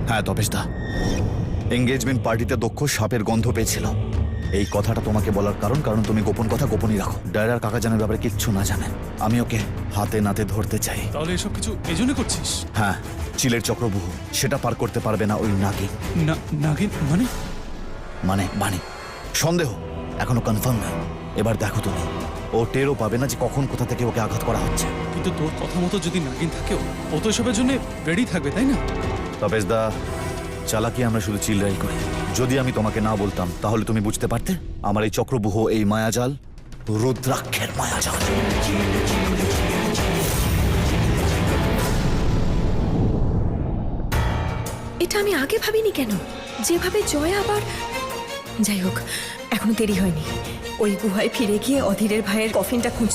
হ্যাঁ তপেশদা, এঙ্গেজমেন্ট পার্টিতে দক্ষ সাপের গন্ধ পেয়েছিল। এই কথাটা তোমাকে বলার কারণ তুমি গোপন কথা গোপনই রাখো। ডায়রার কাকা জানার ব্যাপারে কিচ্ছু না জানে। আমি ওকে হাতে নাতে ধরতে চাই। তাহলে এসব কিছু এই জন্য করছিস? হ্যাঁ, চিলের চক্রবুহ সেটা পার করতে পারবে না ওই নাগিন। নাগিন মানে? মানে বাণী, সন্দেহ এখনো কনফার্ম না। এবার দেখো তুমি, ও টেরও পাবে না যে কখন কোথা থেকে ওকে আঘাত করা হচ্ছে। কিন্তু তোর কথা মতো যদি নাগিন থাকেও, ও তো এসবের জন্য রেডি থাকবে, তাই না? তপেশদা, চালাকি আমরা শুধু চিল্লাই করি। যদি আমি তোমাকে না বলতাম তাহলে তুমি বুঝতে পারতে আমার এই চক্রবুহ, এই মায়াজাল রুদ্রাক্ষের মায়াজাল। এটা আমি আগে ভাবিনি কেন? যেভাবে জয়া আবার... যাই হোক, এখনো দেরি হয়নি। ওই গুহায় ফিরে গিয়ে অধীরের ভাইয়ের কফিনটা খুঁজতে